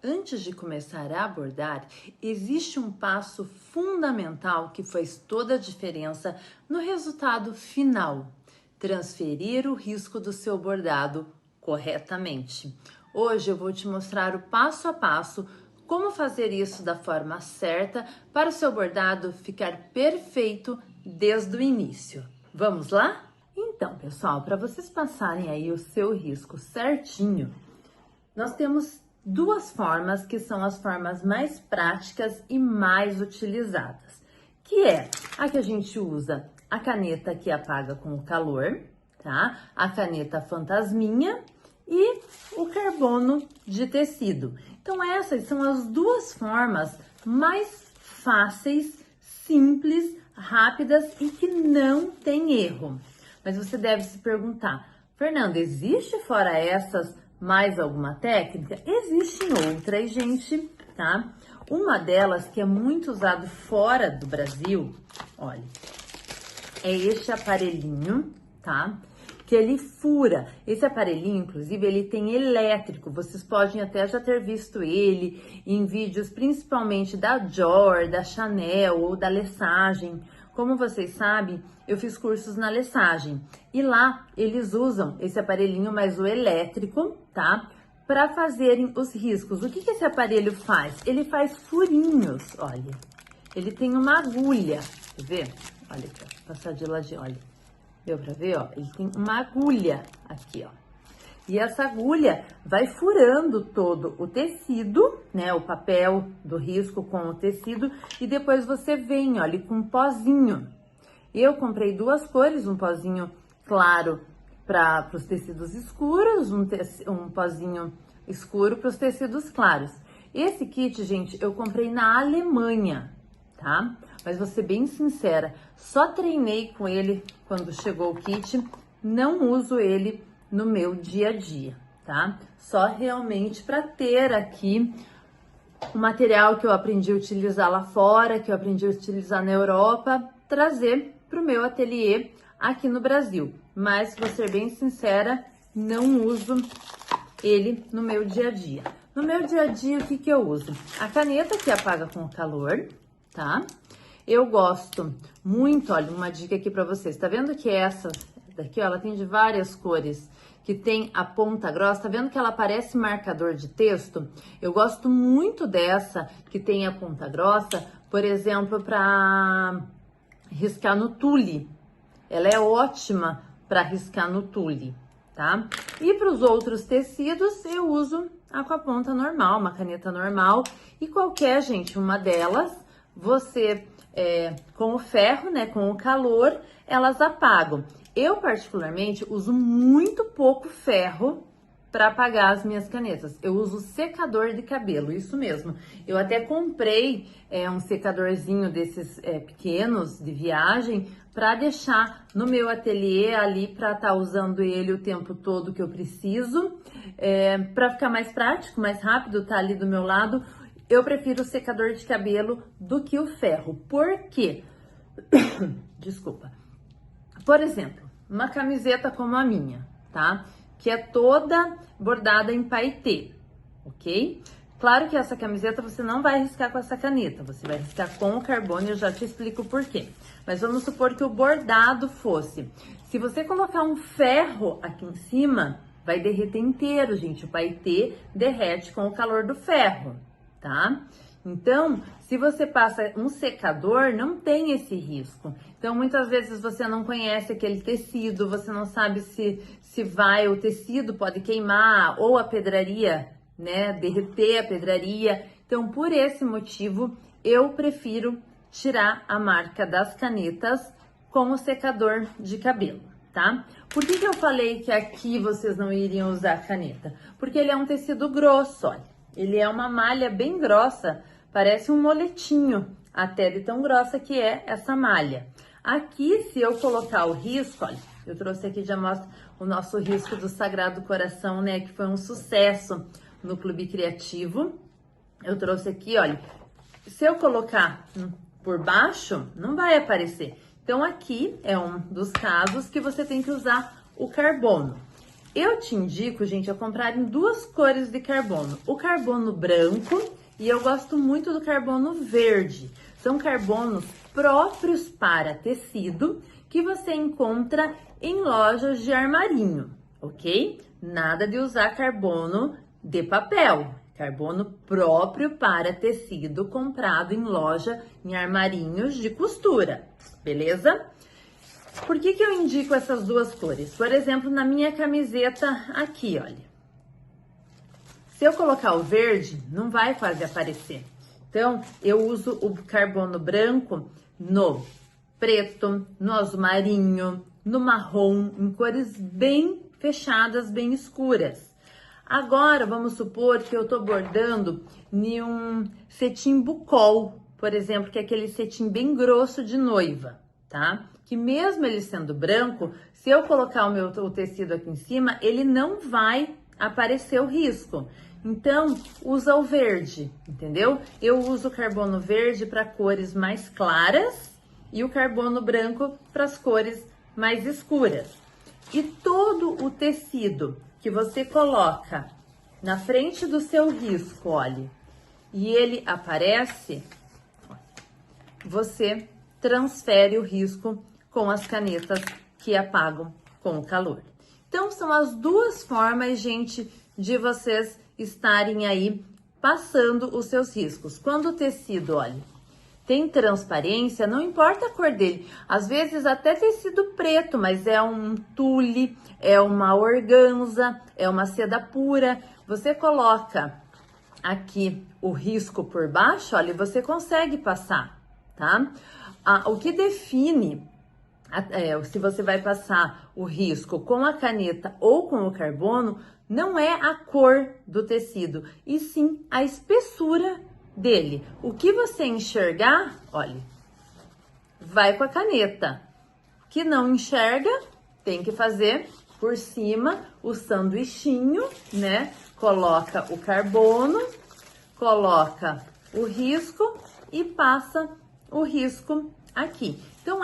Antes de começar a bordar, existe um passo fundamental que faz toda a diferença no resultado final: transferir o risco do seu bordado corretamente. Hoje eu vou te mostrar o passo a passo como fazer isso da forma certa para o seu bordado ficar perfeito desde o início. Vamos lá? Então, pessoal, para vocês passarem aí o seu risco certinho, nós temos duas formas que são as formas mais práticas e mais utilizadas, que é a que a gente usa a caneta que apaga com o calor, tá? A caneta fantasminha e o carbono de tecido. Então essas são as duas formas mais fáceis, simples, rápidas e que não tem erro. Mas você deve se perguntar: Fernanda, existe fora essas mais alguma técnica? Existem outras, gente, tá? Uma delas que é muito usado fora do Brasil, olha, é este aparelhinho, tá? Que ele fura. Esse aparelhinho, inclusive, ele tem elétrico. Vocês podem até já ter visto ele em vídeos, principalmente da Dior, da Chanel ou da Lesage. Como vocês sabem, eu fiz cursos na Lesage e lá eles usam esse aparelhinho, mas o elétrico, tá? Para fazerem os riscos. O que que esse aparelho faz? Ele faz furinhos, olha. Ele tem uma agulha, quer ver? Olha aqui, ó, passar de ladinho, olha. Deu pra ver, ó? Ele tem uma agulha aqui, ó. E essa agulha vai furando todo o tecido, né? O papel do risco com o tecido. E depois você vem, olha, com um pozinho. Eu comprei duas cores, um pozinho claro para os tecidos escuros, um pozinho escuro para os tecidos claros. Esse kit, gente, eu comprei na Alemanha, tá? Mas vou ser bem sincera, só treinei com ele quando chegou o kit, não uso ele no meu dia a dia, tá? Só realmente para ter aqui o material que eu aprendi a utilizar lá fora, que eu aprendi a utilizar na Europa, trazer para o meu ateliê aqui no Brasil. Mas, vou ser bem sincera, não uso ele no meu dia a dia. No meu dia a dia, o que que eu uso? A caneta que apaga com o calor, tá? Eu gosto muito, olha, uma dica aqui para vocês. Tá vendo que essa daqui, ó, ela tem de várias cores, que tem a ponta grossa, tá vendo que ela parece marcador de texto? Eu gosto muito dessa, que tem a ponta grossa, por exemplo, para riscar no tule. Ela é ótima para riscar no tule, tá? E para os outros tecidos, eu uso a com a ponta normal, uma caneta normal. E qualquer, gente, uma delas, você, com o ferro, né, com o calor, elas apagam. Eu, particularmente, uso muito pouco ferro para apagar as minhas canetas. Eu uso secador de cabelo, isso mesmo. Eu até comprei um secadorzinho desses pequenos de viagem para deixar no meu ateliê ali para estar usando ele o tempo todo que eu preciso, para ficar mais prático, mais rápido, tá ali do meu lado. Eu prefiro o secador de cabelo do que o ferro. Por quê? Desculpa. Por exemplo, uma camiseta como a minha, tá? Que é toda bordada em paetê, ok? Claro que essa camiseta você não vai riscar com essa caneta, você vai riscar com o carbono e eu já te explico o porquê. Mas vamos supor que o bordado fosse. Se você colocar um ferro aqui em cima, vai derreter inteiro, gente. O paetê derrete com o calor do ferro, tá? Então, se você passa um secador, não tem esse risco. Então, muitas vezes você não conhece aquele tecido, você não sabe se vai, o tecido pode queimar ou a pedraria, né, derreter a pedraria. Então, por esse motivo, eu prefiro tirar a marca das canetas com o secador de cabelo, tá? Por que que eu falei que aqui vocês não iriam usar caneta? Porque ele é um tecido grosso, olha. Ele é uma malha bem grossa, parece um moletinho, até de tão grossa que é essa malha. Aqui, se eu colocar o risco, olha, eu trouxe aqui, já mostra o nosso risco do Sagrado Coração, né, que foi um sucesso no Clube Criativo. Eu trouxe aqui, olha, se eu colocar por baixo, não vai aparecer. Então, aqui é um dos casos que você tem que usar o carbono. Eu te indico, gente, a comprar em duas cores de carbono. O carbono branco e eu gosto muito do carbono verde. São carbonos próprios para tecido que você encontra em lojas de armarinho, ok? Nada de usar carbono de papel. Carbono próprio para tecido comprado em loja, em armarinhos de costura, beleza? Por que eu indico essas duas cores? Por exemplo, na minha camiseta aqui, olha. Se eu colocar o verde, não vai quase aparecer. Então, eu uso o carbono branco no preto, no azul marinho, no marrom, em cores bem fechadas, bem escuras. Agora, vamos supor que eu tô bordando em um cetim bucol, por exemplo, que é aquele cetim bem grosso de noiva, tá? Que mesmo ele sendo branco, se eu colocar o tecido aqui em cima, ele não vai aparecer o risco. Então, usa o verde, entendeu? Eu uso o carbono verde para cores mais claras e o carbono branco para as cores mais escuras. E todo o tecido que você coloca na frente do seu risco, olha, e ele aparece, você transfere o risco com as canetas que apagam com o calor. Então, são as duas formas, gente, de vocês estarem aí passando os seus riscos. Quando o tecido, olha, tem transparência, não importa a cor dele. Às vezes até tecido preto, mas é um tule, é uma organza, é uma seda pura. Você coloca aqui o risco por baixo, olha, e você consegue passar, tá? O que define se você vai passar o risco com a caneta ou com o carbono, não é a cor do tecido, e sim a espessura dele. O que você enxergar, olha, vai com a caneta. O que não enxerga, tem que fazer por cima o sanduichinho, né? Coloca o carbono, coloca o risco e passa o risco aqui. Então,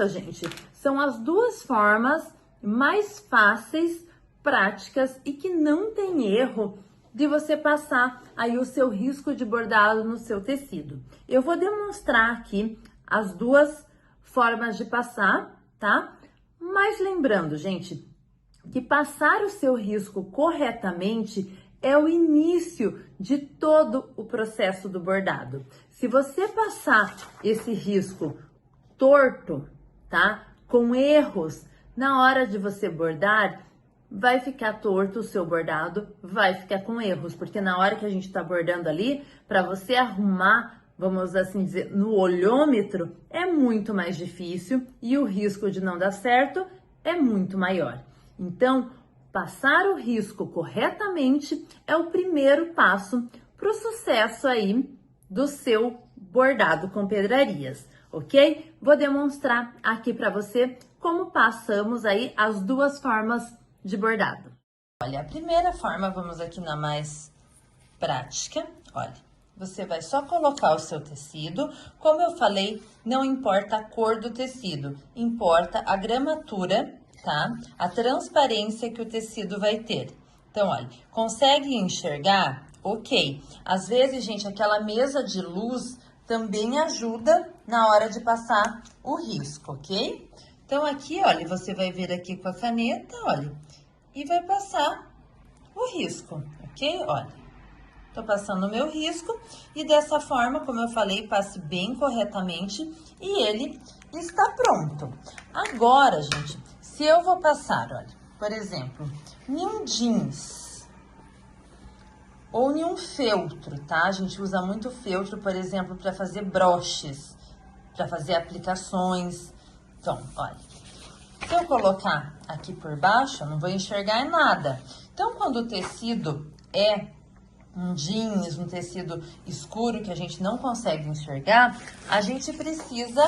gente, são as duas formas mais fáceis, práticas e que não tem erro de você passar aí o seu risco de bordado no seu tecido. Eu vou demonstrar aqui as duas formas de passar, tá? Mas lembrando, gente, que passar o seu risco corretamente é o início de todo o processo do bordado. Se você passar esse risco torto, tá? Com erros, na hora de você bordar, vai ficar torto o seu bordado, vai ficar com erros, porque na hora que a gente tá bordando ali, para você arrumar, vamos assim dizer, no olhômetro, é muito mais difícil e o risco de não dar certo é muito maior. Então, passar o risco corretamente é o primeiro passo para o sucesso aí do seu bordado com pedrarias, ok? Vou demonstrar aqui para você como passamos aí as duas formas de bordado. Olha, a primeira forma, vamos aqui na mais prática, olha. Você vai só colocar o seu tecido, como eu falei, não importa a cor do tecido, importa a gramatura, tá? A transparência que o tecido vai ter. Então, olha, consegue enxergar? Ok. Às vezes, gente, aquela mesa de luz também ajuda na hora de passar o risco, ok? Então, aqui, olha, você vai vir aqui com a caneta, olha, e vai passar o risco, ok? Olha. Tô passando o meu risco e dessa forma, como eu falei, passe bem corretamente e ele está pronto. Agora, gente, se eu vou passar, olha, por exemplo, em um jeans ou em um feltro, tá? A gente usa muito feltro, por exemplo, para fazer broches, para fazer aplicações. Então, olha, se eu colocar aqui por baixo, eu não vou enxergar nada. Então, quando o tecido é um jeans, um tecido escuro que a gente não consegue enxergar, a gente precisa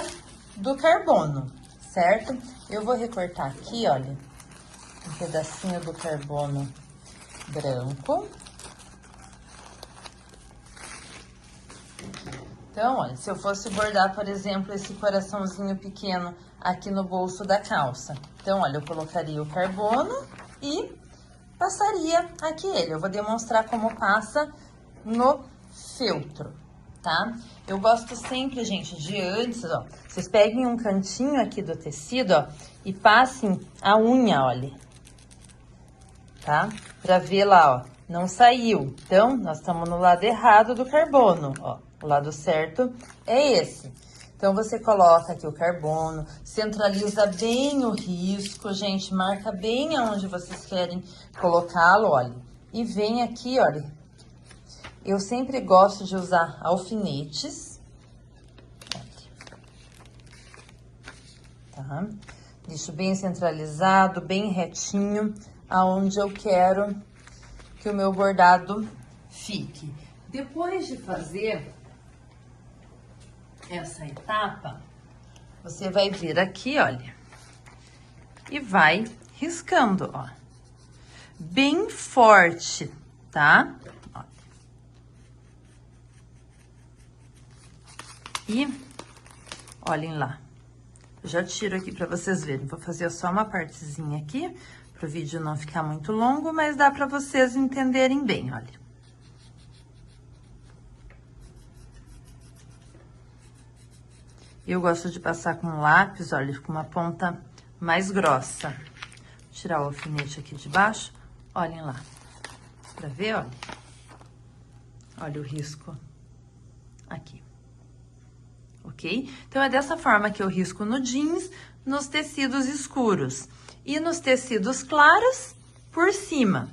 do carbono, certo? Eu vou recortar aqui, olha, um pedacinho do carbono branco. Então, olha, se eu fosse bordar, por exemplo, esse coraçãozinho pequeno aqui no bolso da calça. Então, olha, eu colocaria o carbono e passaria aqui ele. Eu vou demonstrar como passa no feltro, tá? Eu gosto sempre, gente, de antes, ó, vocês peguem um cantinho aqui do tecido, ó, e passem a unha, olha, tá? Pra ver lá, ó, não saiu. Então, nós estamos no lado errado do carbono, ó. O lado certo é esse. Então, você coloca aqui o carbono, centraliza bem o risco, gente, marca bem aonde vocês querem colocá-lo, olha. E vem aqui, olha. Eu sempre gosto de usar alfinetes. Tá? Deixo bem centralizado, bem retinho, aonde eu quero que o meu bordado fique. Depois de fazer essa etapa, você vai vir aqui, olha, e vai riscando, ó, bem forte, tá? Ó. E olhem lá, eu já tiro aqui pra vocês verem, vou fazer só uma partezinha aqui, pro vídeo não ficar muito longo, mas dá pra vocês entenderem bem, olha. Eu gosto de passar com lápis, olha, com uma ponta mais grossa. Vou tirar o alfinete aqui de baixo, olhem lá. Pra ver, olha. Olha o risco aqui. Ok? Então, é dessa forma que eu risco no jeans, nos tecidos escuros. E nos tecidos claros, por cima.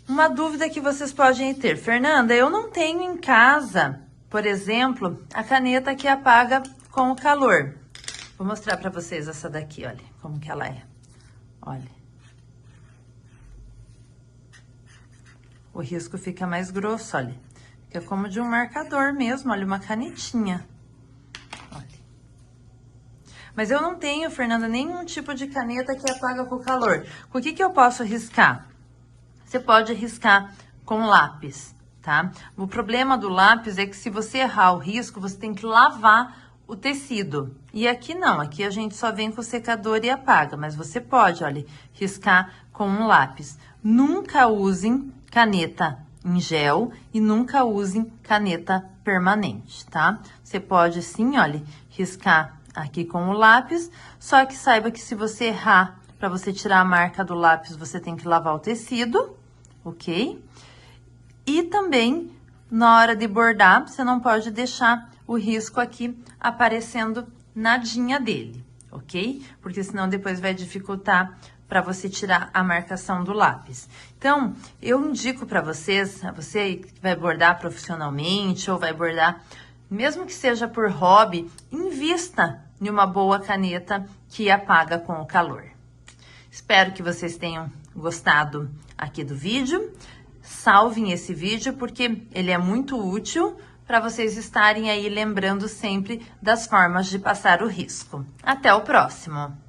Uma dúvida que vocês podem ter. Fernanda, eu não tenho em casa, por exemplo, a caneta que apaga com o calor. Vou mostrar pra vocês essa daqui, olha, como que ela é. Olha. O risco fica mais grosso, olha. Fica como de um marcador mesmo, olha, uma canetinha. Olha. Mas eu não tenho, Fernanda, nenhum tipo de caneta que apaga com o calor. Com o que eu posso riscar? Você pode riscar com lápis, tá? O problema do lápis é que se você errar o risco, você tem que lavar o tecido. E aqui não, aqui a gente só vem com o secador e apaga, mas você pode, olha, riscar com um lápis. Nunca usem caneta em gel e nunca usem caneta permanente, tá? Você pode sim, olha, riscar aqui com o lápis, só que saiba que se você errar, para você tirar a marca do lápis, você tem que lavar o tecido, ok? E também, na hora de bordar, você não pode deixar o risco aqui aparecendo nadinha dele, ok? Porque senão depois vai dificultar para você tirar a marcação do lápis. Então, eu indico para vocês, você que vai bordar profissionalmente ou vai bordar, mesmo que seja por hobby, invista em uma boa caneta que apaga com o calor. Espero que vocês tenham gostado aqui do vídeo. Salvem esse vídeo porque ele é muito útil para vocês estarem aí lembrando sempre das formas de passar o risco. Até o próximo!